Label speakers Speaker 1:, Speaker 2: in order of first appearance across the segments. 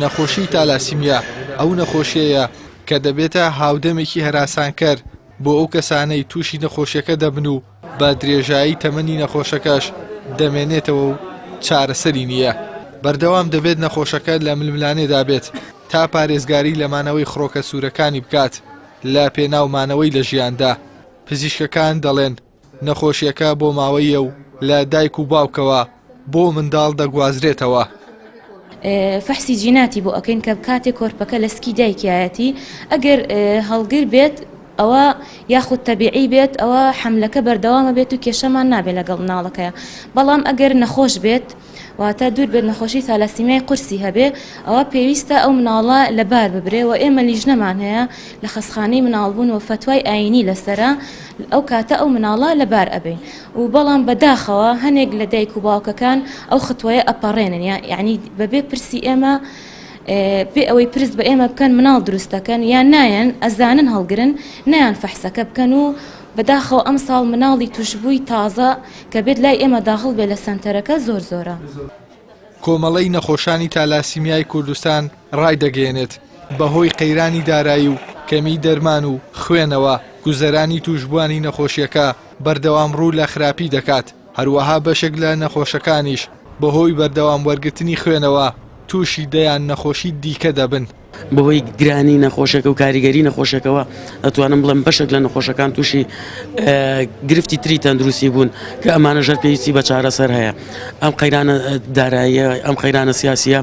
Speaker 1: نەخۆشی تالاسیمیا ئەو نەخۆشیەیە کە دەبێتە هاودەمێکی هەراسانکەر بۆ ئەو کەسانەی تووشی نەخۆشیەکە دەبن و بە درێژایی تەمەنی نەخۆشەکەش دەمێنێتەوە و چارەسەری نییە. بەردەوام دەبێت نەخۆشەکە لە ململانێدا بێت تا پارێزگاری لەمانەوەی خڕۆکە سوورەکانی بکات لە پێناومانەوەی لە ژیاندا. پزیشکەکان دەڵێن نەخۆشیەکە بۆ ماوەیە و لە دایک و باوکەوە بۆ منداڵ دەگوازرێتەوە.
Speaker 2: فەحسی جیناتی بۆ ئەکەین کە کاتێک کۆرپەکە لە سکی دایکایەتی ئەگەر هەڵگر بێت ئەوە یاخود تەبیعی بێت ئەوە حملەکە بەردەوامە بێت و کێشەمان نابێت لەگەڵ مناڵەکەیە. بەڵام ئەگەر نەخۆش بێت واتە دوور بێت نەخۆشی تالاسیمیای قورسی هەبێ ئەوە پێویستە ئەو مناڵە لەبار ببرێ و ئێمە لیژنەمان هەیە لە خەستخانەی مناڵبوون و فەتوای ئاینی لەسرە ئەو کاتە ئەو مناڵە لەبار ئەبین و بەڵام بەداخەوە هەنێک لە دایک و باوکەکان ئەو خەتوایە ئەپەڕێنن یعنی بەبێ پرسی ئێمە پێ ئەوەی پرس بە ئێمە بکەن مناڵ دروستەکەن یان نایەن ئەزانن هەڵگرن نیان فەحسەکە بکەن و بەداخەوە ئەم ساڵ مناڵی توشبووی تازە کە بێت لای ئێمە داخڵ بێ لە سەنتەرەکە زۆرە.
Speaker 1: کۆمەڵەی نەخۆشانی تالاسیمیای کوردستان ڕای دەگەێنێت بەهۆی قەیرانی دارایی و کەمی دەرمان و خوێنەوە گوزەرانی توشبوانی نەخۆشیەکە بەردەوام ڕوو لە خراپی دەکات. هەروەها بەشێک لە نەخۆشەکانیش بەهۆی بەردەوام وەرگرتنی خوێنەوە تووشی دەیان نەخۆشی دیکە دەبن.
Speaker 3: بەهۆی گرانی نەخۆشەکە و کاریگەری نەخۆشەکەەوە دەتوانم بڵێم بەشێک لە نەخۆشەکان تووشی گرفتی تری تەندروستی بوون کە ئەمانە ژەر پێویستی بە چارەسەر هەیە. ئەم قەیرانە داراییە ئەم قەیرانە سیاسیە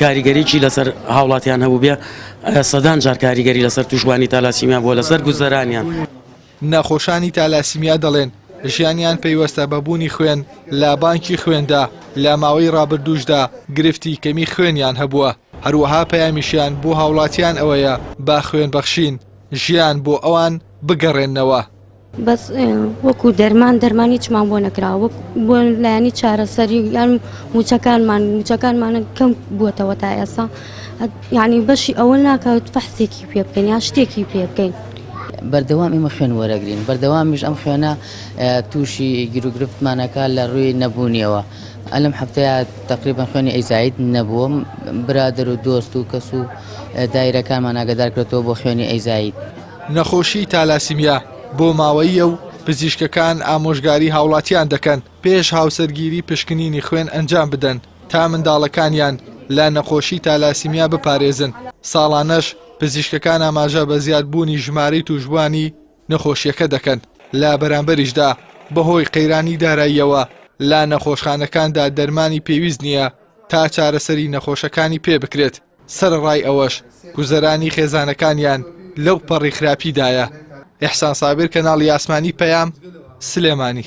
Speaker 3: کاریگەریی لەسەر هاوڵاتیان هەبوو بێ سەدان جار کاریگەری لەسەر توشبوانی تالاسیمیا بۆ لەسەر گوزەرانیان.
Speaker 1: نەخۆشانی تالاسیمیا دەڵێن ژیانیان پەیوەستە بەبوونی خوێن لە بانکی خوێندا لە ماوەی ڕابردووشدا گرفتی کەمی خوێنیان هەبووە. هەروەها پەیامیشیان بۆ هاوڵاتیان ئەوەیە با خوێن بەخشین ژیان بۆ ئەوان بگەڕێنەوە.
Speaker 4: بەس وەکو دەرمانی چمان بۆ نەکراوە بۆ لایانی چارەسەری یان موچەکانمانە کەم بووەتەوە تا ئێستا یعنی بەشی ئەوە ناکەوت فەحسێکی پێ بکەین یا شتێکی پێ بکەین.
Speaker 5: بەردەوام ئێمە خوێن وەرەگرین بەردەوامیش ئەم خوێنە تووشی گیرروگرفتمانەکە لە ڕووی نەبوونیەوە. ئەلم هەفتەیە تقریبا خوێنی ئەیزایت نەبووم برادر و دۆست و کەس و دایرەکانمان ئاگادار کردەوە بۆ خوێنی ئەیزایت.
Speaker 1: نەخۆشی تالاسیمیا بۆ ماوەیە و پزیشکەکان ئامۆژگاری هاوڵاتیان دەکەن پێش هاوسەرگیری پشکنینی خوێن ئەنجام بدەن تا منداڵەکانیان لە نەخۆشی تالاسیمیا بپارێزن. ساڵانەش پزیشکەکان ئاماژە بە زیادبوونی ژمارەی توشبوانی نەخۆشیەکە دەکەن. لە بەرامبەریشدا بەهۆی قەیرانی داراییەوە لا نەخۆشخانەکاندا دەرمانی پێویست نییە تا چارەسەری نەخۆشەکانی پێ بکرێت. سەرڕای ئەوەش گوزەرانی خێزانەکانیان لەو پەڕی خراپیدایە. ئیحسان سابر کەناڵی ئاسمانی پەیام سلێمانی.